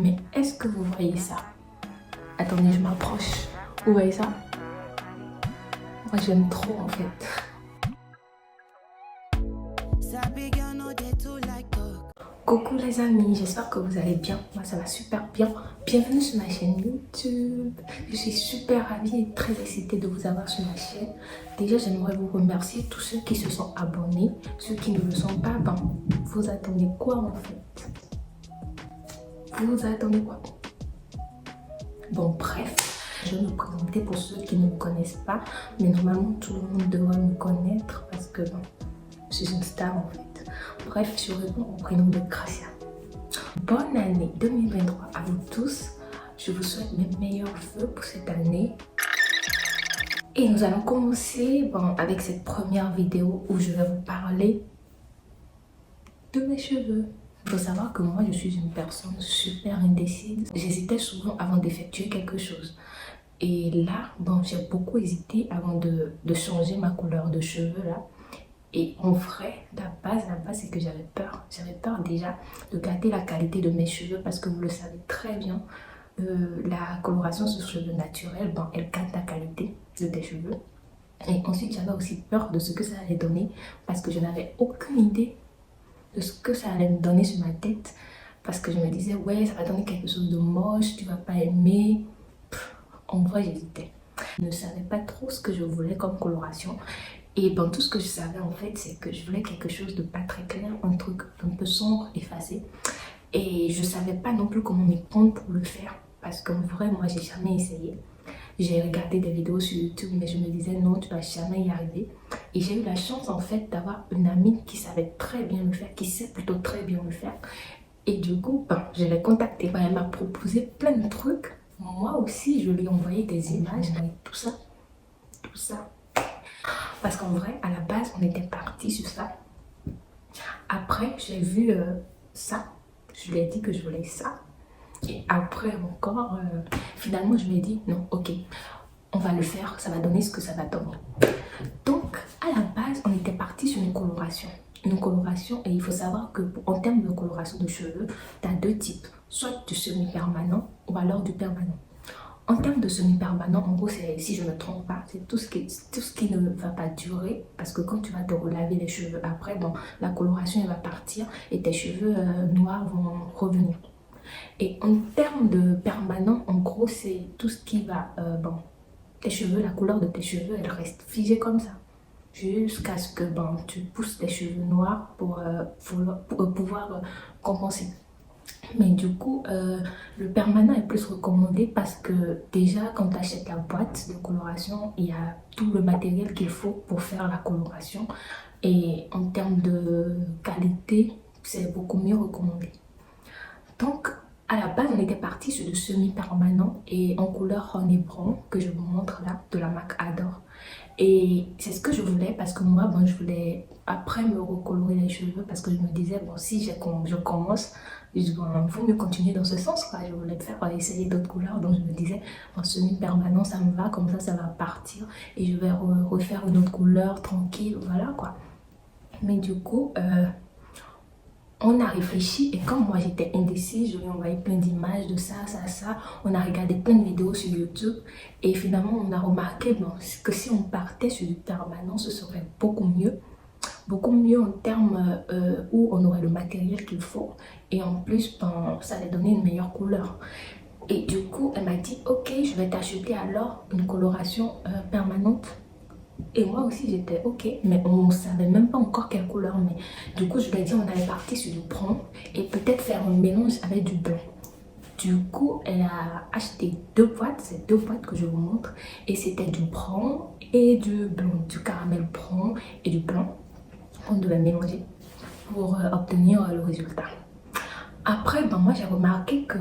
Mais est-ce que vous voyez ça? Attendez, je m'approche. Vous voyez ça? Moi, j'aime trop en fait. Coucou les amis, j'espère que vous allez bien. Moi, ça va super bien. Bienvenue sur ma chaîne YouTube. Je suis super ravie et très excitée de vous avoir sur ma chaîne. Déjà, j'aimerais vous remercier tous ceux qui se sont abonnés. Ceux qui ne le sont pas, ben, vous attendez quoi en fait? Vous attendez quoi? Bon, bref, je vais me présenter pour ceux qui ne me connaissent pas. Mais normalement, tout le monde devrait me connaître parce que bon, je suis une star en fait. Bref, je réponds au prénom de Gracia. Bonne année 2023 à vous tous. Je vous souhaite mes meilleurs vœux pour cette année. Et nous allons commencer avec cette première vidéo où je vais vous parler de mes cheveux. Il faut savoir que moi, je suis une personne super indécise. J'hésitais souvent avant d'effectuer quelque chose. Et là, j'ai beaucoup hésité avant de changer ma couleur de cheveux là. Et en vrai, la base, c'est que j'avais peur. J'avais peur déjà de gâter la qualité de mes cheveux parce que vous le savez très bien, la coloration sur cheveux naturels, elle gâte la qualité de tes cheveux. Et ensuite, j'avais aussi peur de ce que ça allait donner parce que je n'avais aucune idée de ce que ça allait me donner sur ma tête. Parce que je me disais, ouais, ça va donner quelque chose de moche, tu vas pas aimer. En vrai, j'hésitais. Je ne savais pas trop ce que je voulais comme coloration. Et tout ce que je savais en fait, c'est que je voulais quelque chose de pas très clair, un truc un peu sombre, effacé. Et je savais pas non plus comment m'y prendre pour le faire. Parce qu'en vrai, moi, j'ai jamais essayé. J'ai regardé des vidéos sur YouTube, mais je me disais non, tu vas jamais y arriver. Et j'ai eu la chance en fait d'avoir une amie qui savait très bien le faire, qui sait plutôt très bien le faire. Et du coup, je l'ai contactée. Elle m'a proposé plein de trucs. Moi aussi, je lui ai envoyé des images avec tout ça. Tout ça. Parce qu'en vrai, à la base, on était parti sur ça. Après, j'ai vu ça. Je lui ai dit que je voulais ça. Et après encore, finalement, je lui ai dit non, ok, on va le faire. Ça va donner ce que ça va donner. Donc, à la base, on était parti sur une coloration. Une coloration, et il faut savoir que en termes de coloration de cheveux, tu as deux types. Soit du semi-permanent ou alors du permanent. En termes de semi-permanent, en gros, si je ne me trompe pas, c'est tout ce qui ne va pas durer. Parce que quand tu vas te relaver les cheveux après, la coloration elle va partir et tes cheveux noirs vont revenir. Et en termes de permanent, en gros, c'est tout ce qui va... tes cheveux, la couleur de tes cheveux, elle reste figée comme ça. Jusqu'à ce que tu pousses tes cheveux noirs pour pouvoir compenser. Mais du coup, le permanent est plus recommandé parce que déjà, quand tu achètes la boîte de coloration, il y a tout le matériel qu'il faut pour faire la coloration. Et en termes de qualité, c'est beaucoup mieux recommandé. Donc, à la base, on était parti sur le semi-permanent et en couleur Honey Brown que je vous montre là, de la marque Adore. Et c'est ce que je voulais parce que moi, je voulais après me recolorer les cheveux parce que je me disais, si je commence, il vaut mieux continuer dans ce sens, quoi. Je voulais essayer d'autres couleurs, donc je me disais, semi-permanent, ça me va, comme ça va partir et je vais refaire une autre couleur tranquille, voilà quoi. Mais du coup, on a réfléchi et comme moi j'étais indécise, je lui ai envoyé plein d'images de ça. On a regardé plein de vidéos sur YouTube et finalement on a remarqué que si on partait sur du permanent, ce serait beaucoup mieux. Beaucoup mieux en termes où on aurait le matériel qu'il faut et en plus ça allait donner une meilleure couleur. Et du coup elle m'a dit ok, je vais t'acheter alors une coloration permanente. Et moi aussi j'étais ok, mais on ne savait même pas encore quelle couleur. Mais du coup je lui ai dit on allait partir sur du brun et peut-être faire un mélange avec du blanc. Du coup elle a acheté deux boîtes, c'est deux boîtes que je vous montre. Et c'était du brun et du blanc, du caramel brun et du blanc. On devait mélanger pour obtenir le résultat. Après moi j'ai remarqué que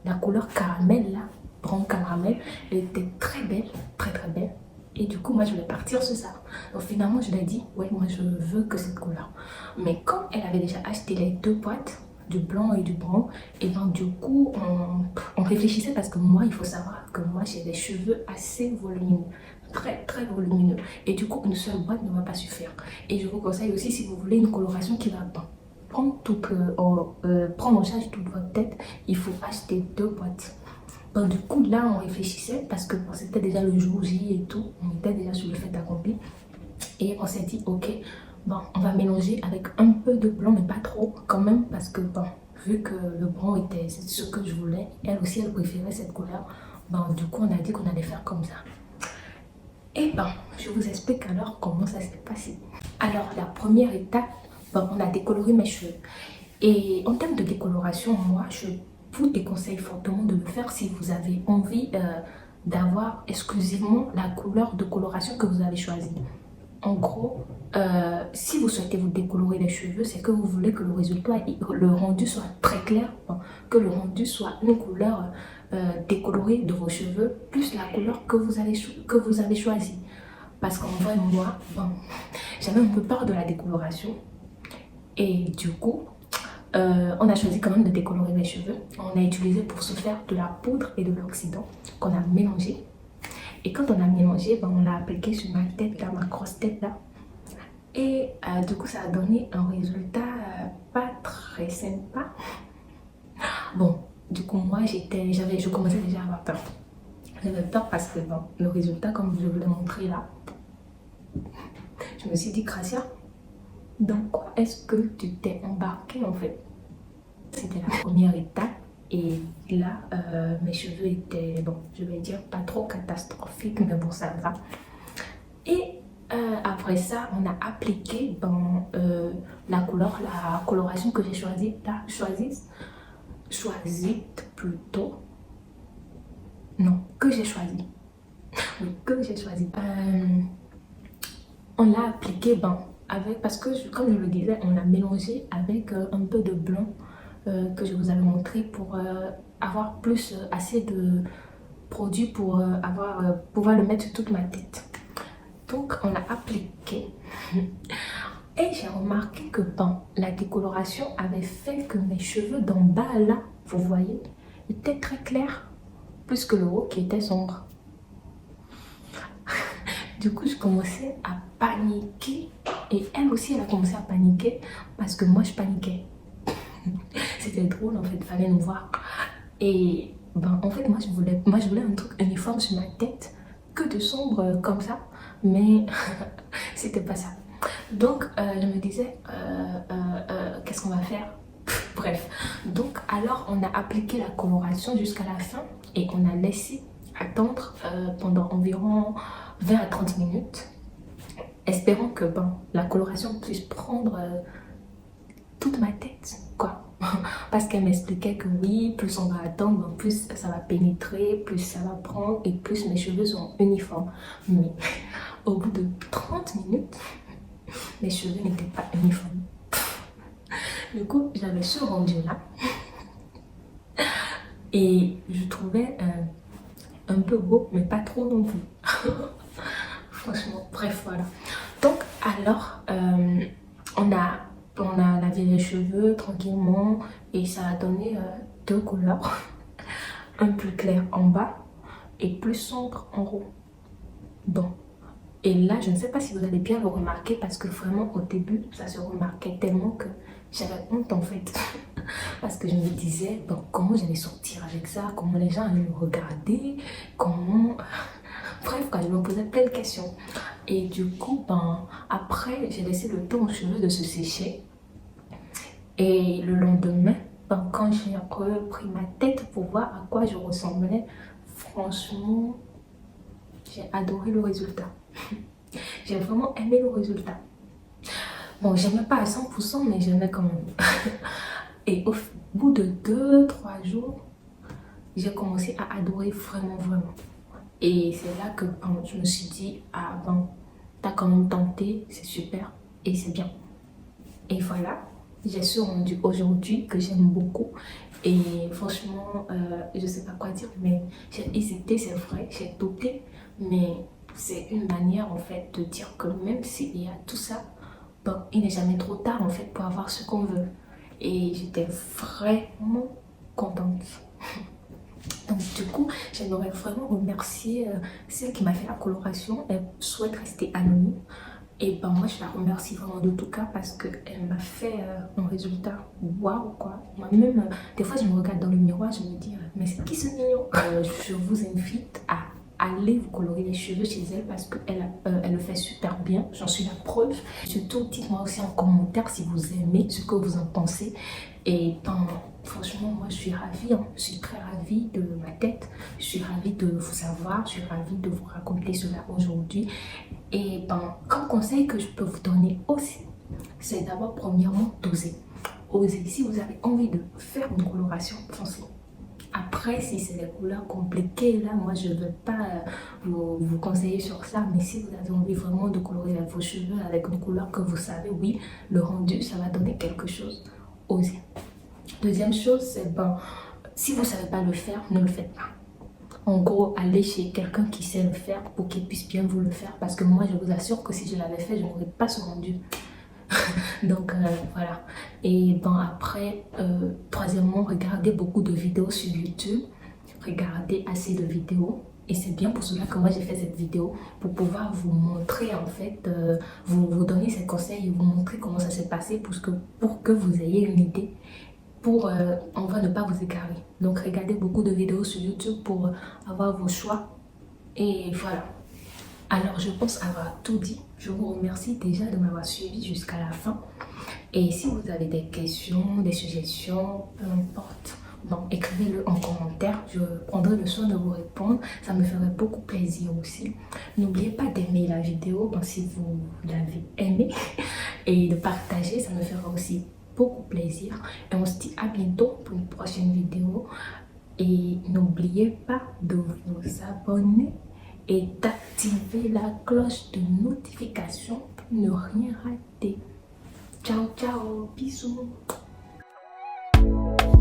la couleur caramel là, brun caramel, elle était très belle, très belle. Et du coup, moi, je voulais partir sur ça. Donc finalement, je lui ai dit, ouais, moi, je veux que cette couleur. Mais comme elle avait déjà acheté les deux boîtes, du blanc et du brun, et du coup, on réfléchissait parce que moi, il faut savoir que moi, j'ai des cheveux assez volumineux. Très volumineux. Et du coup, une seule boîte ne va pas suffire. Et je vous conseille aussi, si vous voulez une coloration qui va prendre en charge toute votre tête, il faut acheter 2 boîtes. Donc du coup, là, on réfléchissait parce que bon, c'était déjà le jour J et tout. On était déjà sur le fait accompli. Et on s'est dit, ok, bon, on va mélanger avec un peu de blanc, mais pas trop quand même, parce que bon, vu que le blanc était c'est ce que je voulais, elle aussi, elle préférait cette couleur. Bon, du coup, on a dit qu'on allait faire comme ça. Et bon, je vous explique alors comment ça s'est passé. Alors, la première étape, bon, on a décoloré mes cheveux. Et en termes de décoloration, moi, je vous déconseille fortement de le faire si vous avez envie d'avoir exclusivement la couleur de coloration que vous avez choisie. En gros, si vous souhaitez vous décolorer les cheveux, c'est que vous voulez que le résultat, le rendu soit très clair, bon, que le rendu soit une couleur décolorée de vos cheveux, plus la couleur que vous avez choisie. Parce qu'en vrai, moi, bon, j'avais un peu peur de la décoloration. Et du coup, on a choisi quand même de décolorer mes cheveux. On a utilisé pour ce faire de la poudre et de l'oxydant qu'on a mélangé. Et quand on a mélangé, ben, on l'a appliqué sur ma tête, là, ma grosse tête là. Et du coup, ça a donné un résultat pas très sympa. Bon, du coup, moi, je commençais déjà à avoir peur. J'avais peur parce que bon, le résultat, comme je vous l'ai montré là, je me suis dit, Gracia, dans quoi est-ce que tu t'es embarquée en fait? C'était la première étape. Et là, mes cheveux étaient, bon, je vais dire pas trop catastrophiques, mais bon, ça va. Et après ça, on a appliqué ben, la coloration que j'ai choisie, plutôt. Non, que j'ai choisi. Oui, que j'ai choisi. On l'a appliqué, ben, parce que, comme je le disais, on l'a mélangé avec un peu de blanc que je vous avais montré pour avoir assez de produit pour pouvoir le mettre sur toute ma tête. Donc on a appliqué et j'ai remarqué que bon, la décoloration avait fait que mes cheveux d'en bas là, vous voyez, étaient très clairs, plus que le haut qui était sombre. Du coup, je commençais à paniquer et elle aussi, elle a commencé à paniquer parce que moi, je paniquais. C'était drôle en fait, il fallait nous voir. Et ben, en fait, moi je voulais un truc uniforme sur ma tête, que de sombre comme ça, mais c'était pas ça. Donc, je me disais, qu'est-ce qu'on va faire? Bref, donc alors on a appliqué la coloration jusqu'à la fin et on a laissé attendre pendant environ 20 à 30 minutes, espérant que bon, la coloration puisse prendre toute ma tête, quoi. Parce qu'elle m'expliquait que oui, plus on va attendre, plus ça va pénétrer, plus ça va prendre et plus mes cheveux sont uniformes. Mais au bout de 30 minutes, mes cheveux n'étaient pas uniformes. Du coup, j'avais ce rendu là et je trouvais un peu beau, mais pas trop non plus. Franchement, bref, voilà. Donc, alors, on a lavé les cheveux tranquillement et ça a donné 2 couleurs. Un plus clair en bas et plus sombre en haut. Bon. Et là, je ne sais pas si vous allez bien le remarquer parce que vraiment au début, ça se remarquait tellement que j'avais honte en fait. Parce que je me disais, bon, comment j'allais sortir avec ça? Comment les gens allaient me regarder? Comment... Bref, quand je me posais plein de questions. Et du coup, ben, après, j'ai laissé le temps aux cheveux de se sécher. Et le lendemain, ben, quand j'ai repris ma tête pour voir à quoi je ressemblais, franchement, j'ai adoré le résultat. J'ai vraiment aimé le résultat. Bon, j'aimais pas à 100%, mais j'aimais quand même. Et au bout de 2-3 jours, j'ai commencé à adorer vraiment, vraiment. Et c'est là que bon, je me suis dit, ah bon, t'as quand même tenté, c'est super et c'est bien. Et voilà, j'ai ce rendu aujourd'hui que j'aime beaucoup. Et franchement, je sais pas quoi dire, mais j'ai hésité, c'est vrai, j'ai douté, mais c'est une manière en fait de dire que même s'il y a tout ça, bon, il n'est jamais trop tard en fait pour avoir ce qu'on veut. Et j'étais vraiment contente. Donc du coup, j'aimerais vraiment remercier celle qui m'a fait la coloration. Elle souhaite rester anonyme. Et ben moi je la remercie vraiment de tout cœur parce qu'elle m'a fait un résultat waouh quoi. Moi-même, des fois je me regarde dans le miroir, je me dis mais c'est qui ce mignon. Je vous invite à aller vous colorer les cheveux chez elle parce qu'elle le fait super bien, j'en suis la preuve. Surtout dites-moi aussi en commentaire si vous aimez, ce que vous en pensez. Et ben, franchement, moi je suis ravie, hein. Je suis très ravie de ma tête, je suis ravie de vous savoir, je suis ravie de vous raconter cela aujourd'hui. Et ben, comme conseil que je peux vous donner aussi, c'est d'abord premièrement d'oser. Oser, si vous avez envie de faire une coloration, foncez. Après, si c'est des couleurs compliquées, là, moi, je ne veux pas vous conseiller sur ça. Mais si vous avez envie vraiment de colorer vos cheveux avec une couleur que vous savez, oui, le rendu, ça va donner quelque chose. Osez. Deuxième chose, c'est ben, si vous ne savez pas le faire, ne le faites pas. En gros, allez chez quelqu'un qui sait le faire pour qu'il puisse bien vous le faire. Parce que moi, je vous assure que si je l'avais fait, je n'aurais pas ce rendu. Donc voilà. Et ben après, troisièmement, regardez beaucoup de vidéos sur YouTube. Regardez assez de vidéos. Et c'est bien pour cela que moi j'ai fait cette vidéo, pour pouvoir vous montrer en fait, vous donner ces conseils et vous montrer comment ça s'est passé pour que vous ayez une idée, pour on va ne pas vous égarer. Donc regardez beaucoup de vidéos sur YouTube pour avoir vos choix. Et voilà. Alors je pense avoir tout dit. Je vous remercie déjà de m'avoir suivi jusqu'à la fin. Et si vous avez des questions, des suggestions, peu importe, bon, écrivez-le en commentaire. Je prendrai le soin de vous répondre. Ça me ferait beaucoup plaisir aussi. N'oubliez pas d'aimer la vidéo si vous l'avez aimée et de partager. Ça me fera aussi beaucoup plaisir. Et on se dit à bientôt pour une prochaine vidéo. Et n'oubliez pas de vous abonner et d'activer la cloche de notification pour ne rien rater. Ciao, ciao, bisous.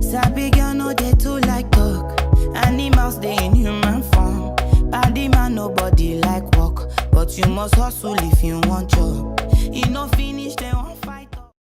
Sabi girl no dey too like talk. Animals dey in human form. Body man nobody like work, but you must hustle if you want job. You no finish them.